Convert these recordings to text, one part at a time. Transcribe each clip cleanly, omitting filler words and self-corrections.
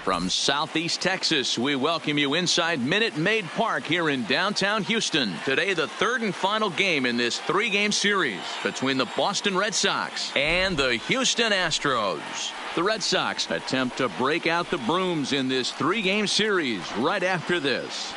From Southeast Texas, we welcome you inside Minute Maid Park here in downtown Houston. Today, the third and final game in this three-game series between the Boston Red Sox and the Houston Astros. The Red Sox attempt to break out the brooms in this three-game series right after this.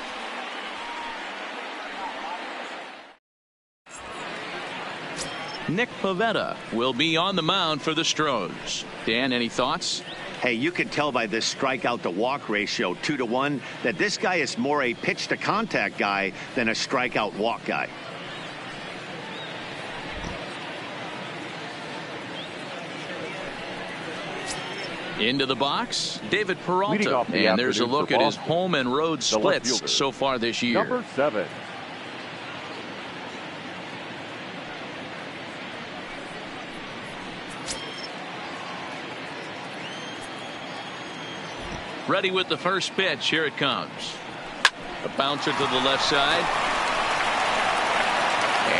Nick Pivetta will be on the mound for the Stros. Dan, any thoughts? Hey, you can tell by this strikeout to walk ratio 2-to-1 that this guy is more a pitch to contact guy than a strikeout walk guy. Into the box, David Peralta, and there's a look at his home and road splits so far this year. Number 7. Ready with the first pitch. Here it comes. A bouncer to the left side.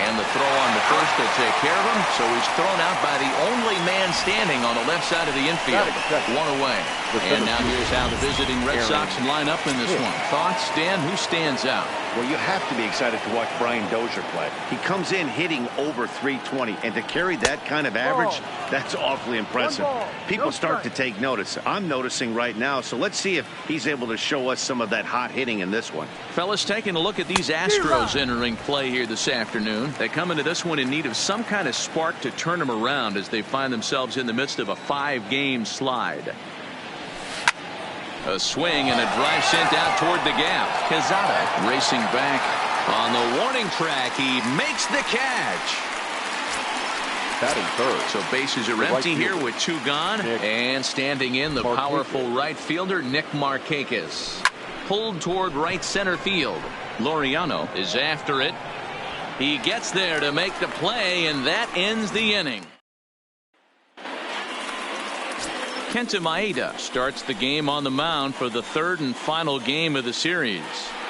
And the throw on the first will take care of him. So he's thrown out by the only man standing on the left side of the infield. One away. And now here's how the visiting Red Sox line up in this one. Thoughts, Dan? Who stands out? Well, you have to be excited to watch Brian Dozier play. He comes in hitting over 320, and to carry that kind of average, that's awfully impressive. People start to take notice. I'm noticing right now, so let's see if he's able to show us some of that hot hitting in this one. Fellas, taking a look at these Astros entering play here this afternoon. They come into this one in need of some kind of spark to turn them around as they find themselves in the midst of a 5-game slide. A swing and a drive sent out toward the gap. Quezada racing back on the warning track. He makes the catch. Batting third. So bases are empty here with 2 gone. And standing in, the powerful right fielder, Nick Markakis. Pulled toward right center field. Laureano is after it. He gets there to make the play, and that ends the inning. Kenta Maeda starts the game on the mound for the third and final game of the series.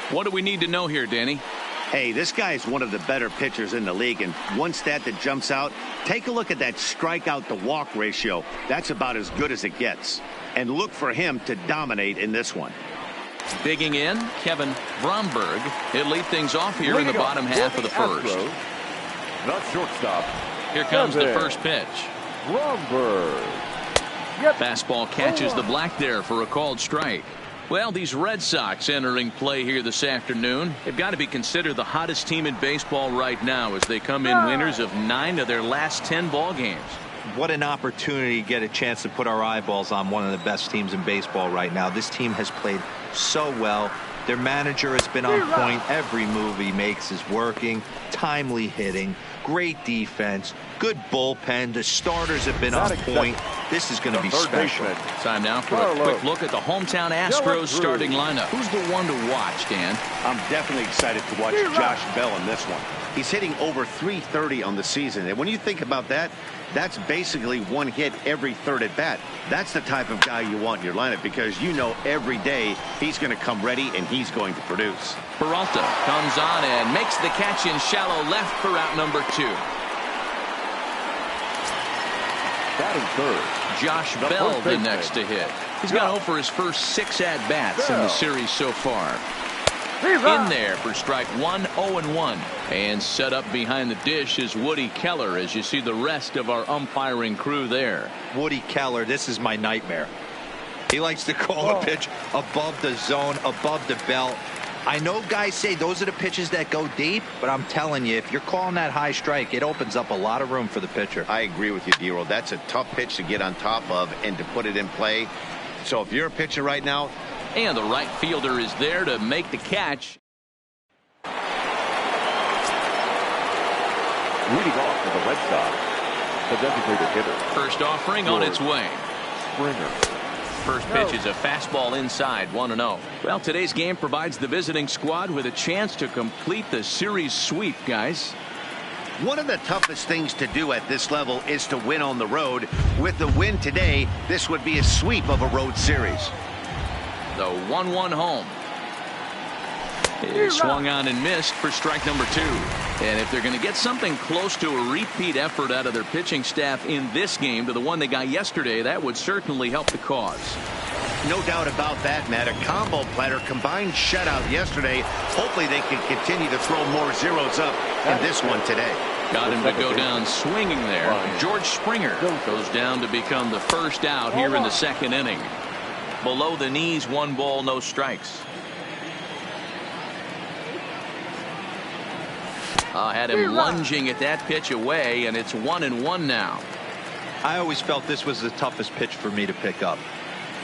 What do we need to know here, Danny? Hey, this guy is one of the better pitchers in the league, and one stat that jumps out, take a look at that strikeout to walk ratio. That's about as good as it gets. And look for him to dominate in this one. Digging in, Kevin Bromberg. He'll lead things off here in the bottom half of the first. Not shortstop. Here comes the first pitch. Bromberg. Fastball catches the black there for a called strike. Well, these Red Sox entering play here this afternoon. They've got to be considered the hottest team in baseball right now as they come in winners of 9 of their last 10 ball games. What an opportunity to get a chance to put our eyeballs on one of the best teams in baseball right now. This team has played so well. Their manager has been on point. Every move he makes is working. Timely hitting. Great defense. Good bullpen. The starters have been on point. This is going to be special. Time now for a quick look at the hometown Astros starting lineup. Who's the one to watch, Dan? I'm definitely excited to watch Josh Bell in this one. He's hitting over 330 on the season. And when you think about that, that's basically one hit every third at bat. That's the type of guy you want in your lineup because you know every day he's going to come ready and he's going to produce. Peralta comes on and makes the catch in shallow left for out number 2. Batting third. Josh Bell the next to hit. He's got 0 for his first 6 at-bats in the series so far. In there for strike 1, 0-1. And set up behind the dish is Woody Keller as you see the rest of our umpiring crew there. Woody Keller, this is my nightmare. He likes to call a pitch above the zone, above the belt. I know guys say those are the pitches that go deep, but I'm telling you, if you're calling that high strike, it opens up a lot of room for the pitcher. I agree with you, D-Roll. That's a tough pitch to get on top of and to put it in play. So if you're a pitcher right now, and the right fielder is there to make the catch. Leading off for the Red Sox, the designated hitter. First offering on its way. Springer. First pitch is a fastball inside, 1-0. Well, today's game provides the visiting squad with a chance to complete the series sweep, guys. One of the toughest things to do at this level is to win on the road. With the win today, this would be a sweep of a road series. The 1-1 home. Is swung on and missed for strike number 2. And if they're going to get something close to a repeat effort out of their pitching staff in this game to the one they got yesterday, that would certainly help the cause. No doubt about that, Matt. A combo platter, combined shutout yesterday. Hopefully they can continue to throw more zeros up in this one today. Got him to go down swinging there. George Springer goes down to become the first out here in the second inning. Below the knees, 1 ball, no strikes. Had him lunging at that pitch away, and it's 1-1 now. I always felt this was the toughest pitch for me to pick up.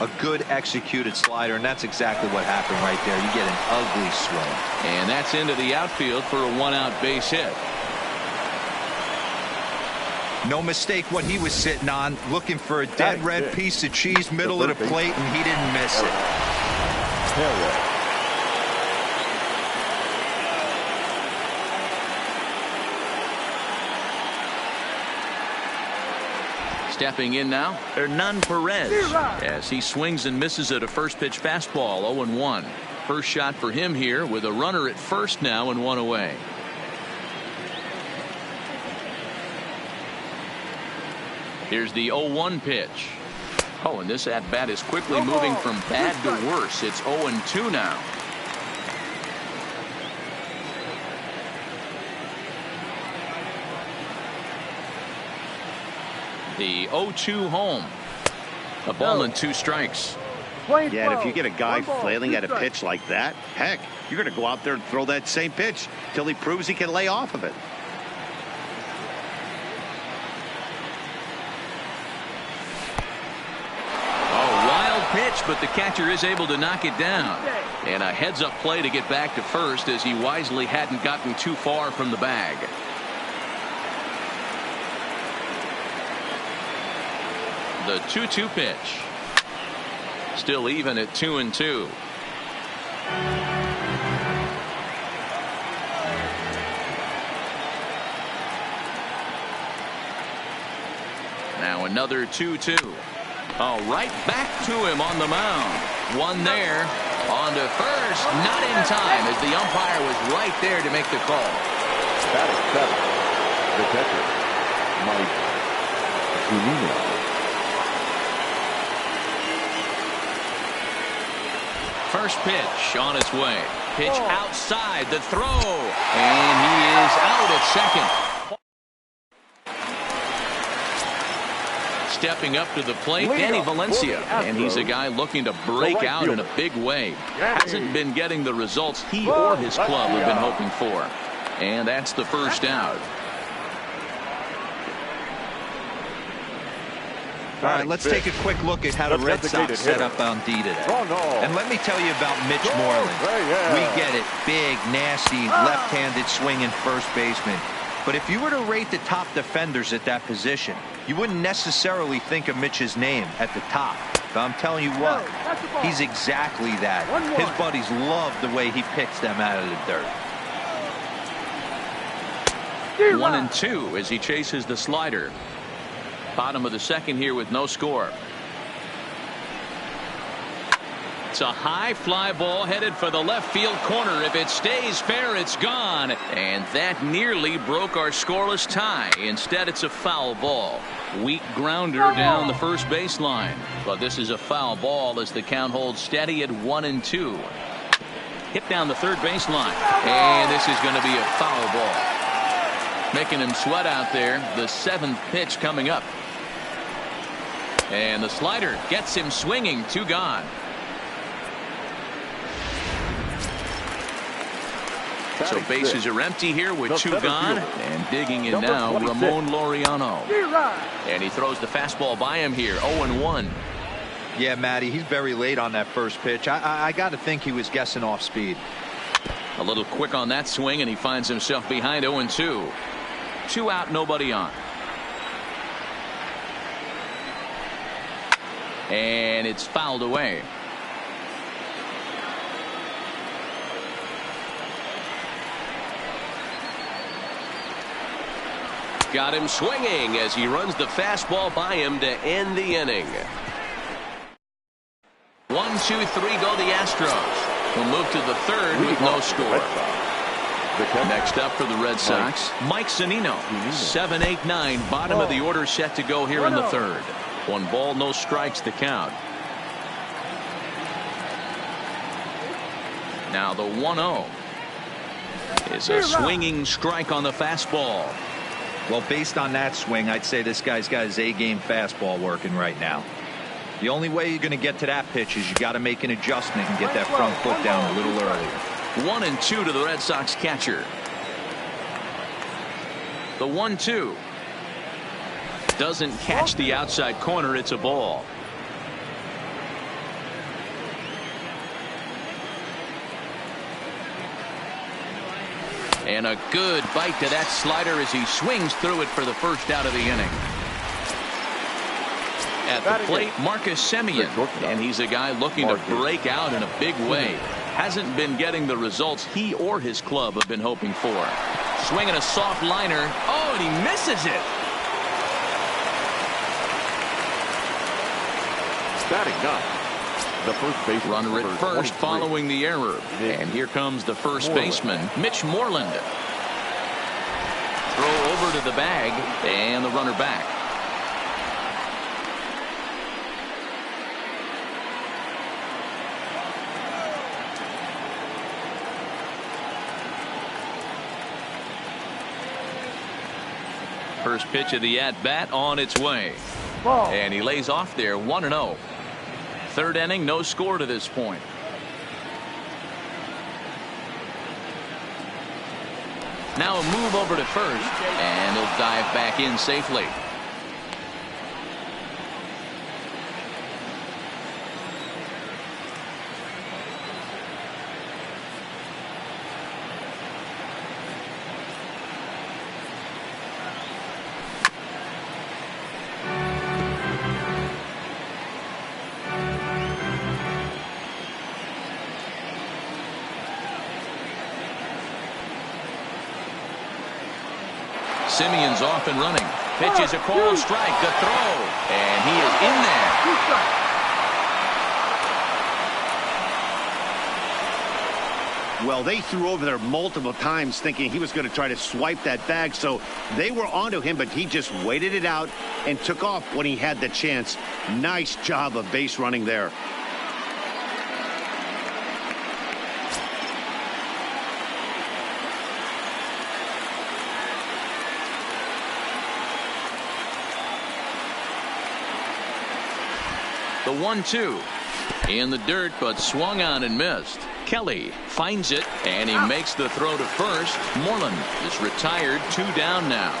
A good executed slider, and that's exactly what happened right there. You get an ugly swing. And that's into the outfield for a 1-out base hit. No mistake what he was sitting on, looking for a dead red piece of cheese middle of the plate, and he didn't miss it. Stepping in now, Hernan Perez, as he swings and misses at a first pitch fastball. 0-1. First shot for him here with a runner at first now and 1 away. Here's the 0-1 pitch. Oh, and this at bat is quickly moving from bad to worse. It's 0-2 now. The 0-2 home. A ball and 2 strikes. Yeah, and if you get a guy flailing at a pitch like that, heck, you're going to go out there and throw that same pitch till he proves he can lay off of it. Oh, wild pitch, but the catcher is able to knock it down. And a heads-up play to get back to first as he wisely hadn't gotten too far from the bag. The 2-2 pitch. Still even at 2-2. Now another 2-2. Oh, right back to him on the mound. One there. On to first. Not in time as the umpire was right there to make the call. Batting 7. The catcher, Mike Zunino. First pitch on its way. Pitch outside the throw. And he is out at second. Stepping up to the plate, Danny Valencia. And he's a guy looking to break out in a big way. Hasn't been getting the results he or his club have been hoping for. And that's the first out. All right, let's take a quick look at how the Red Sox set up on D today. And let me tell you about Mitch Moreland. We get it. Big, nasty, left-handed swinging first baseman. But if you were to rate the top defenders at that position, you wouldn't necessarily think of Mitch's name at the top. But I'm telling you what, he's exactly that. His buddies love the way he picks them out of the dirt. 1-2 as he chases the slider. Bottom of the second here with no score. It's a high fly ball headed for the left field corner. If it stays fair, it's gone. And that nearly broke our scoreless tie. Instead, it's a foul ball. Weak grounder down the first baseline. But this is a foul ball as the count holds steady at 1-2. Hit down the third baseline. And this is going to be a foul ball. Making him sweat out there. The 7th pitch coming up. And the slider gets him swinging. 2 gone. So bases are empty here with 2 gone. And digging in now, Ramon Laureano. And he throws the fastball by him here. 0-1. Yeah, Matty, he's very late on that first pitch. I got to think he was guessing off speed. A little quick on that swing, and he finds himself behind 0-2. 2 out, nobody on. And it's fouled away. Got him swinging as he runs the fastball by him to end the inning. 1, 2, 3 go the Astros. We'll move to the third with no score. Next up for the Red Sox, Mike Zunino. 7-8-9, bottom of the order set to go here in the third. 1 ball, no strikes to count. Now the 1-0 is a swinging strike on the fastball. Well, based on that swing, I'd say this guy's got his A-game fastball working right now. The only way you're going to get to that pitch is you got to make an adjustment and get that front foot down a little earlier. 1-2 to the Red Sox catcher. The 1-2 doesn't catch the outside corner. It's a ball. And a good bite to that slider as he swings through it for the first out of the inning. At the plate, Marcus Semien, and he's a guy looking to break out in a big way. Hasn't been getting the results he or his club have been hoping for. Swinging a soft liner. Oh, and he misses it. Batting up, the first baseman. Runner at first following the error. And here comes the first baseman, Mitch Moreland. Throw over to the bag, and the runner back. First pitch of the at-bat on its way. And he lays off there, 1-0. Third inning, no score to this point. Now a move over to first, and he'll dive back in safely. Simeon's off and running. Pitch is a called strike. The throw. And he is in there. Well, they threw over there multiple times thinking he was going to try to swipe that bag. So they were onto him, but he just waited it out and took off when he had the chance. Nice job of base running there. The 1-2 in the dirt, but swung on and missed. Kelly finds it, and he makes the throw to first. Moreland is retired, 2 down now.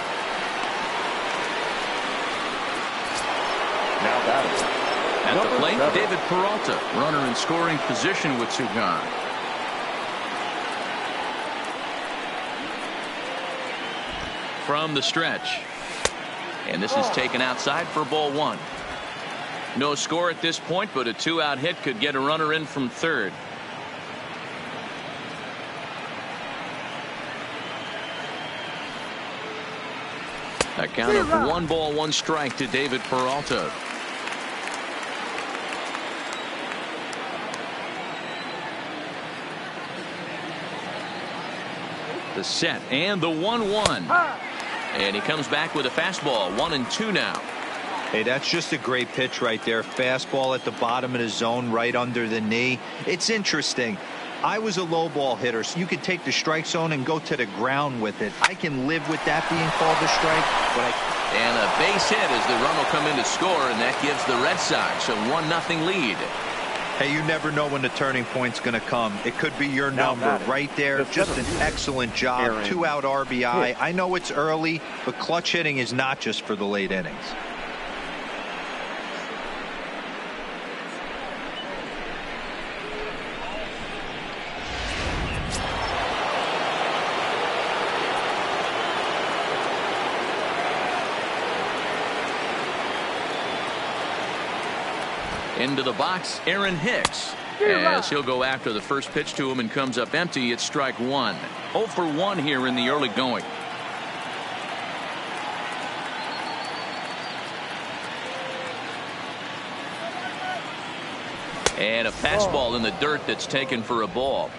Now batting. At the plate, David Peralta, runner in scoring position with 2 gone. From the stretch, and this is taken outside for ball 1. No score at this point, but a 2-out hit could get a runner in from third. A count of 1 ball, 1 strike to David Peralta. The set and the 1-1. And he comes back with a fastball. 1-2 now. Hey, that's just a great pitch right there. Fastball at the bottom of the zone, right under the knee. It's interesting. I was a low ball hitter, so you could take the strike zone and go to the ground with it. I can live with that being called a strike, but and a base hit as the run will come in to score, and that gives the Red Sox a 1-0 lead. Hey, you never know when the turning point's going to come. It could be your number right there. Just an excellent job. 2-out RBI. I know it's early, but clutch hitting is not just for the late innings. Into the box, Aaron Hicks, as he'll go after the first pitch to him and comes up empty. It's strike 1. 0 for 1 here in the early going. And a fastball in the dirt that's taken for a ball.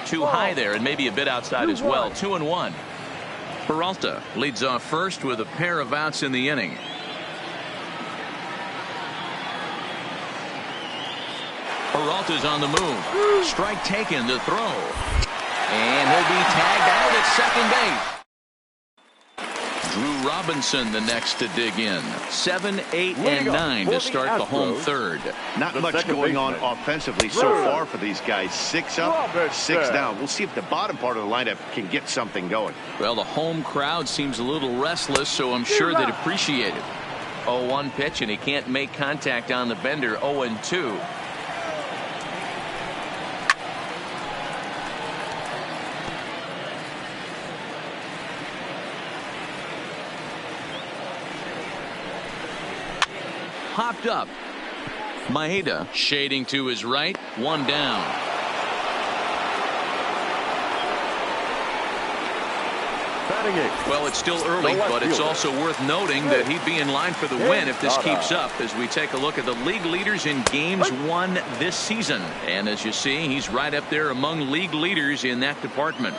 Too high there and maybe a bit outside as well. 2-1. Peralta leads off first with a pair of outs in the inning. Peralta's on the move. Strike taken to throw. And he'll be tagged out at second base. Drew Robinson the next to dig in. 7, 8, and 9 to start the home third. Not much going on offensively so far for these guys. 6 up, 6 down. We'll see if the bottom part of the lineup can get something going. Well, the home crowd seems a little restless, so I'm sure they'd appreciate it. 0-1 pitch, and he can't make contact on the bender. 0-2. Popped up. Maeda shading to his right. 1 down. Well, it's still early, but it's also worth noting that he'd be in line for the win if this keeps up, as we take a look at the league leaders in games won this season. And as you see, he's right up there among league leaders in that department.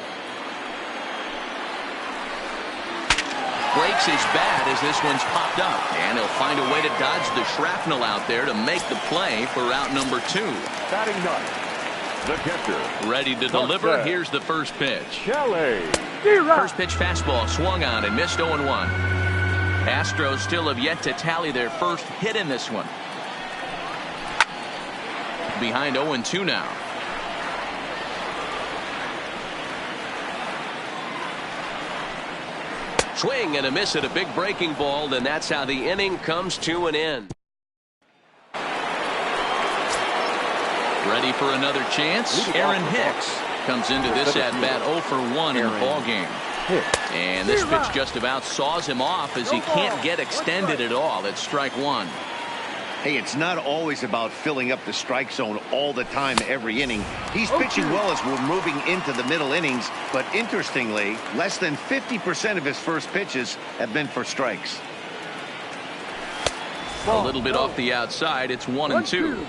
Breaks his bat as this one's popped up, and he'll find a way to dodge the shrapnel out there to make the play for out number 2. Batting ninth, the catcher. Ready to deliver. Here's the first pitch. Kelly. First pitch fastball swung on and missed. 0-1. Astros still have yet to tally their first hit in this one. Behind 0-2 now. Swing and a miss at a big breaking ball, and that's how the inning comes to an end. Ready for another chance? Aaron Hicks comes into this at bat 0 for 1 in the ball game. And this pitch just about saws him off as he can't get extended at all. It's strike 1. Hey, it's not always about filling up the strike zone all the time every inning. He's pitching well as we're moving into the middle innings, but interestingly, less than 50% of his first pitches have been for strikes. A little bit off the outside. It's 1-2.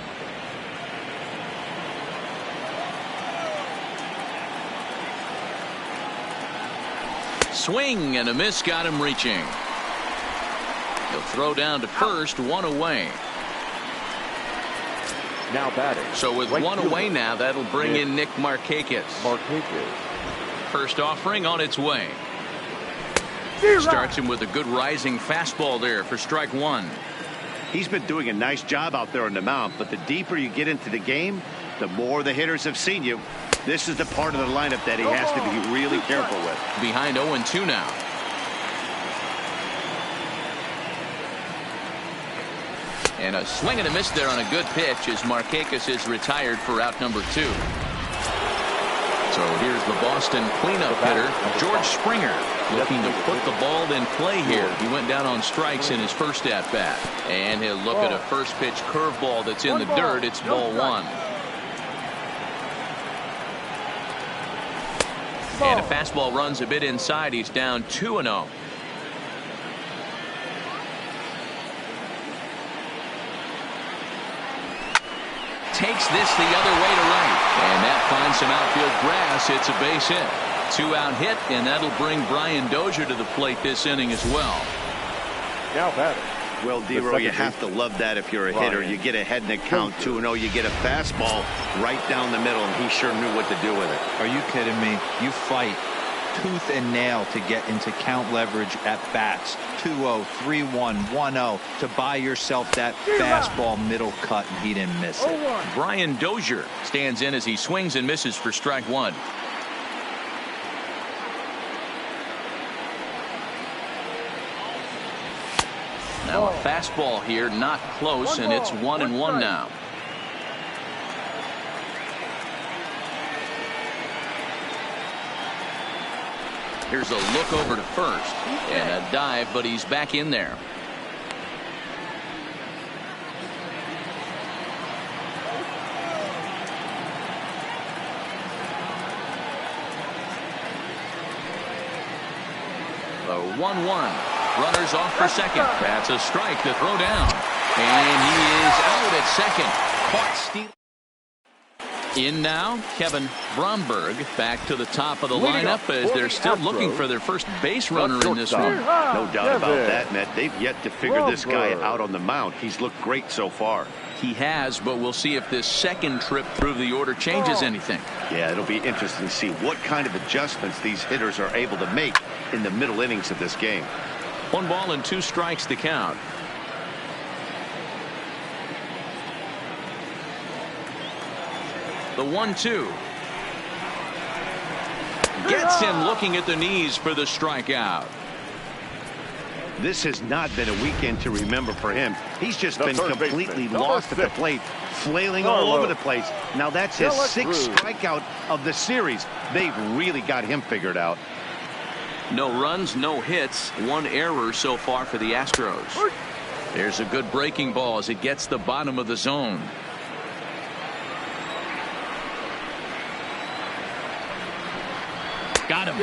Swing and a miss got him reaching. He'll throw down to first, 1 away. Now batting. So with 1 away now, that'll bring in Nick Markakis. First offering on its way. Starts him with a good rising fastball there for strike 1. He's been doing a nice job out there on the mound, but the deeper you get into the game, the more the hitters have seen you. This is the part of the lineup that he has to be really careful with. Behind 0-2 now. And a swing and a miss there on a good pitch as Markakis is retired for out number 2. So here's the Boston cleanup hitter, George Springer, looking to put the ball in play here. He went down on strikes in his first at bat. And he'll look at a first pitch curveball that's in the dirt. It's ball 1. And a fastball runs a bit inside. He's down 2-0. Takes this the other way to right. And that finds some outfield grass. It's a base hit. 2-out hit, and that'll bring Brian Dozier to the plate this inning as well. Now batting. Well, D-Row, you have to love that if you're a hitter. You get ahead in the count 2-0. You get a fastball right down the middle, and he sure knew what to do with it. Are you kidding me? You fight tooth and nail to get into count leverage at bats. 2-0, 3-1, 1-0 to buy yourself that fastball middle cut, and he didn't miss it. Brian Dozier stands in as he swings and misses for strike 1. Now a fastball here, not close, and it's 1-1 now. Here's a look over to first and a dive, but he's back in there. 1-1. Runners off for second. That's a strike to throw down. And he is out at second. Caught stealing. In now, Kevin Bromberg back to the top of the lineup as they're still looking for their first base runner in this one. No doubt about that, Matt. They've yet to figure this guy out on the mound. He's looked great so far. He has, but we'll see if this second trip through the order changes anything. Yeah, it'll be interesting to see what kind of adjustments these hitters are able to make in the middle innings of this game. 1 ball and 2 strikes to count. The 1-2. Gets him looking at the knees for the strikeout. This has not been a weekend to remember for him. He's just been completely lost at the plate, flailing all over the place. Now that's his 6th strikeout of the series. They've really got him figured out. No runs, no hits, 1 error so far for the Astros. There's a good breaking ball as it gets the bottom of the zone. Got him.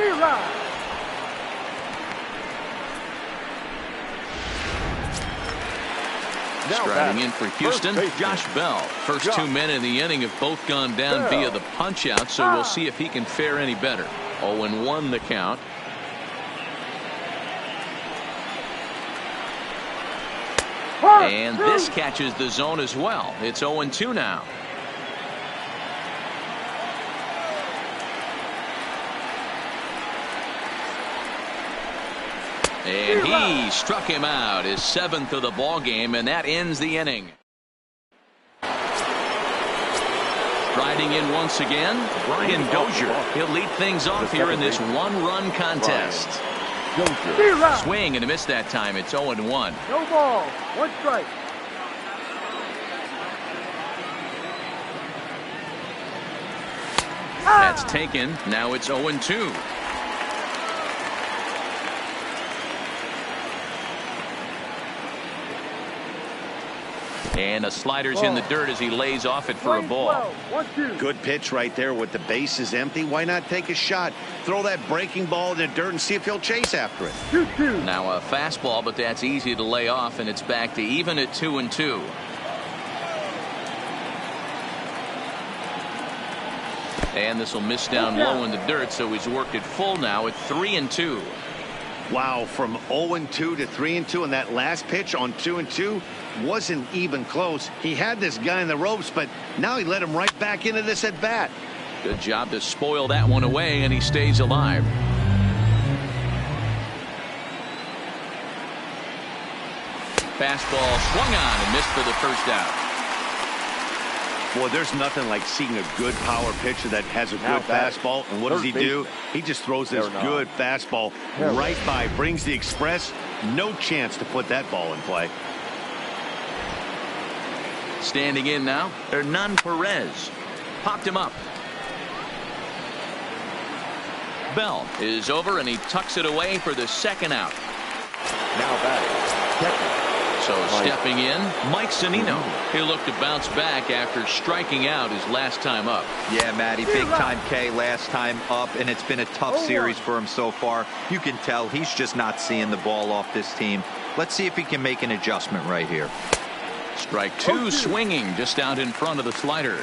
Striding in for Houston, Josh Bell. First 2 men in the inning have both gone down via the punch out, so we'll see if he can fare any better. 0-1 the count. And this catches the zone as well. It's 0-2 now. And he struck him out, his 7th of the ball game, and that ends the inning. Striding in once again, Brian Dozier. He'll lead things off here in this 1-run contest. Swing and a miss that time. It's 0-1. No ball, 1 strike. That's taken. Now it's 0-2. And a slider's in the dirt as he lays off it for a ball. Good pitch right there with the bases empty. Why not take a shot? Throw that breaking ball in the dirt and see if he'll chase after it. Now a fastball, but that's easy to lay off, and it's back to even at 2-2. And this will miss down low in the dirt, so he's worked it full now at 3-2. Wow, from 0-2 to 3-2, and that last pitch on 2-2 wasn't even close. He had this guy in the ropes, but now he let him right back into this at bat. Good job to spoil that one away, and he stays alive. Fastball swung on and missed for the first out. Boy, there's nothing like seeing a good power pitcher that has a good fastball. And what does he do? He just throws this good fastball right by, brings the express. No chance to put that ball in play. Standing in now, Hernan Perez. Popped him up. Bell is over, and he tucks it away for the second out. Now batting. So stepping in, Mike Zunino. He'll look to bounce back after striking out his last time up. Yeah, Matty, big time K last time up, and it's been a tough series for him so far. You can tell he's just not seeing the ball off this team. Let's see if he can make an adjustment right here. Strike 2 swinging just out in front of the slider.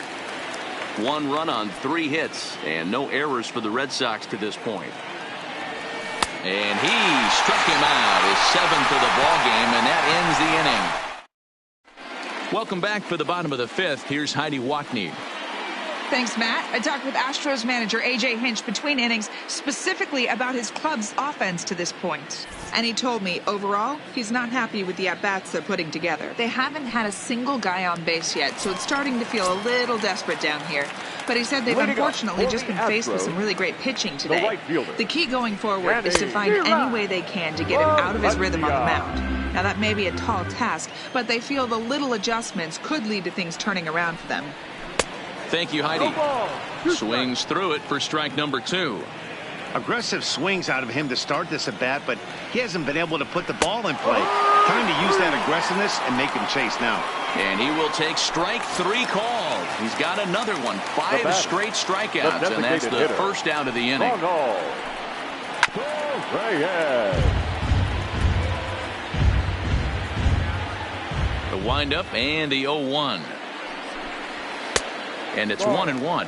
1 run on 3 hits and no errors for the Red Sox to this point. And he struck him out, his 7th of the ball game, and that ends the inning. Welcome back for the bottom of the 5th. Here's Heidi Watney. Thanks, Matt. I talked with Astros manager A.J. Hinch between innings specifically about his club's offense to this point. And he told me, overall, he's not happy with the at-bats they're putting together. They haven't had a single guy on base yet, so it's starting to feel a little desperate down here. But he said they've unfortunately just been faced with some really great pitching today. The key going forward is to find any way they can to get him out of his rhythm on the mound. Now, that may be a tall task, but they feel the little adjustments could lead to things turning around for them. Thank you, Heidi. Swings through it for strike number 2. Aggressive swings out of him to start this at bat, but he hasn't been able to put the ball in play. Time to use that aggressiveness and make him chase now. And he will take strike 3 called. He's got another one. 5 straight strikeouts, and that's the first out of the inning. windup and the 0-1. And it's 1-1.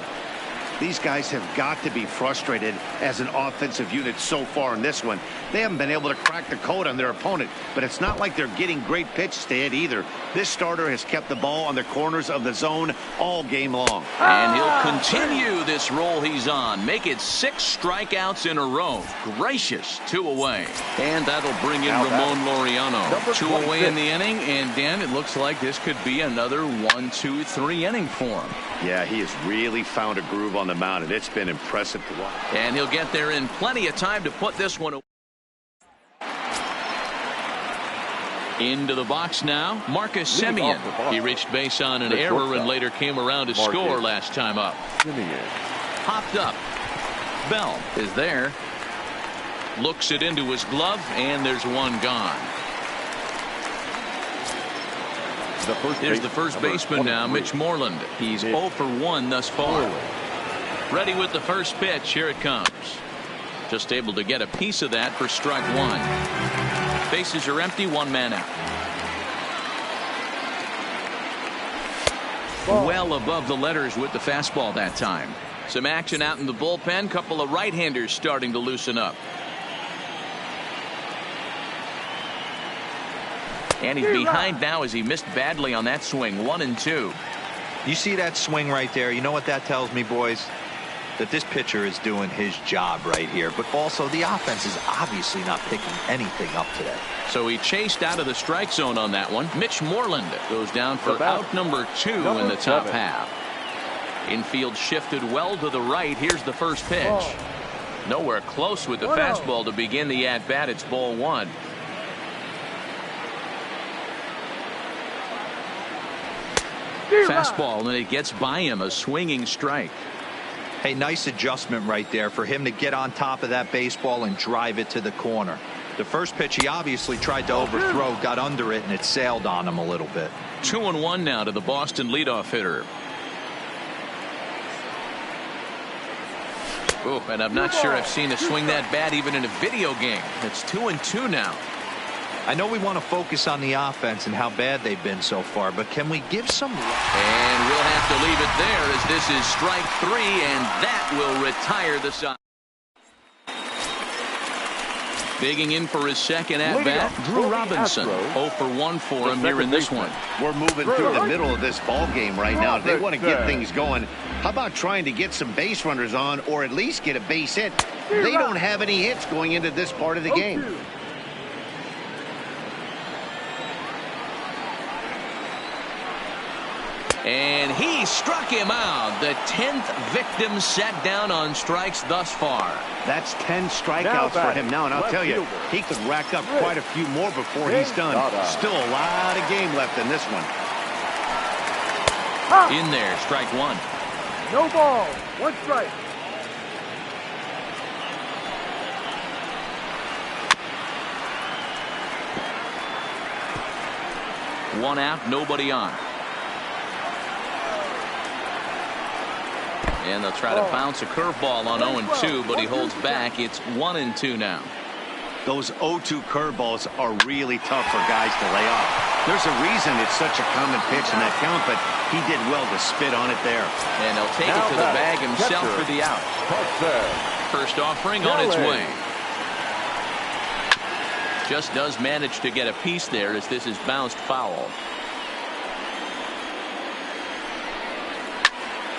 These guys have got to be frustrated as an offensive unit so far in this one. They haven't been able to crack the code on their opponent, but it's not like they're getting great pitches to hit either. This starter has kept the ball on the corners of the zone all game long. And he'll continue this roll he's on. Make it 6 strikeouts in a row. Gracious, 2 away. And that'll bring in Ramon Laureano. 2 away in the inning. And Dan, it looks like this could be another 1-2-3 inning for him. Yeah, he has really found a groove on the mound, and it's been impressive to watch. And he'll get there in plenty of time to put this one away. Into the box now, Marcus Semien. He reached base on an error and later came around to score last time up. Hopped up. Bell is there. Looks it into his glove, and there's one gone. Here's the first baseman now, Mitch Moreland. He's 0 for 1 thus far. Ready with the first pitch. Here it comes. Just able to get a piece of that for strike 1. Bases are empty, 1 man out. Well above the letters with the fastball that time. Some action out in the bullpen. Couple of right-handers starting to loosen up. And he's behind now as he missed badly on that swing. 1-2. You see that swing right there? You know what that tells me, boys? That this pitcher is doing his job right here. But also the offense is obviously not picking anything up today. So he chased out of the strike zone on that one. Mitch Moreland goes down for out number 2 in the top half. Infield shifted well to the right. Here's the first pitch. Nowhere close with the fastball to begin the at-bat. It's ball 1. Fastball, and it gets by him, a swinging strike. Hey, nice adjustment right there for him to get on top of that baseball and drive it to the corner. The first pitch he obviously tried to overthrow, got under it, and it sailed on him a little bit. 2-1 now to the Boston leadoff hitter. Oh, and I'm not sure I've seen a swing that bad even in a video game. It's 2-2 now. I know we want to focus on the offense and how bad they've been so far, but can we give some? And we'll have to leave it there as this is strike 3, and that will retire the side. Digging in for his second at-bat, Drew Robinson. 0 for 1 for him here in this one. We're moving through the middle of this ball game right now. They want to get things going. How about trying to get some base runners on, or at least get a base hit? They don't have any hits going into this part of the game. And he struck him out. The 10th victim set down on strikes thus far. That's 10 strikeouts for him now, and I'll tell you, he could rack up quite a few more before he's done. Still a lot of game left in this one. In there, strike 1. No ball, 1 strike. One out, nobody on. And they'll try to bounce a curveball on 0-2, but he holds back. It's 1-2 now. Those 0-2 curveballs are really tough for guys to lay off. There's a reason it's such a common pitch in that count, but he did well to spit on it there. And he'll take it to the bag himself for the out. First offering on its way. Just does manage to get a piece there as this is bounced foul.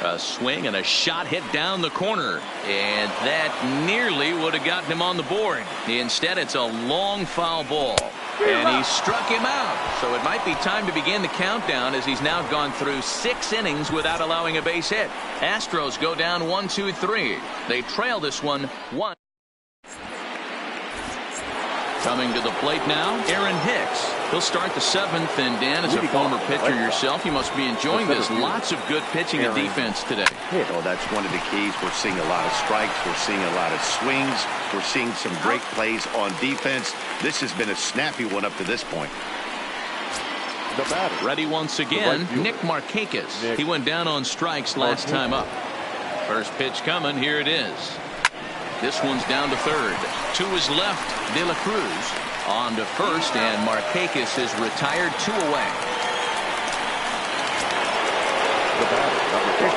A swing and a shot hit down the corner, and that nearly would have gotten him on the board. Instead, it's a long foul ball, and he struck him out. So it might be time to begin the countdown as he's now gone through 6 innings without allowing a base hit. Astros go down 1-2-3. They trail this one 1. Coming to the plate now, Aaron Hicks. He'll start the 7th, and Dan, as a former pitcher yourself, you must be enjoying this. Lots of good pitching and defense today. Oh, that's one of the keys. We're seeing a lot of strikes. We're seeing a lot of swings. We're seeing some great plays on defense. This has been a snappy one up to this point. Ready once again, Nick Markakis. He went down on strikes last time up. First pitch coming. Here it is. This one's down to third. To his left, De La Cruz on to first, and Markakis is retired 2 away.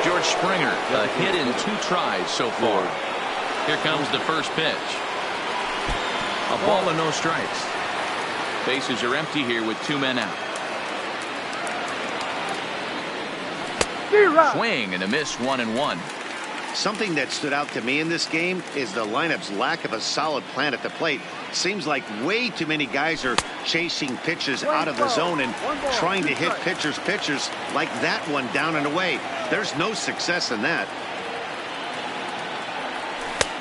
George Springer. A hit in 2 tries so far. Here comes the first pitch. A ball and no strikes. Bases are empty here with 2 men out. Swing and a miss, 1-1. Something that stood out to me in this game is the lineup's lack of a solid plan at the plate. Seems like way too many guys are chasing pitches out of the zone and trying to hit pitchers like that one down and away. There's no success in that.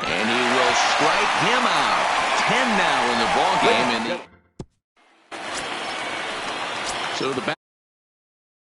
And he will strike him out. 10 now in the ball game. So the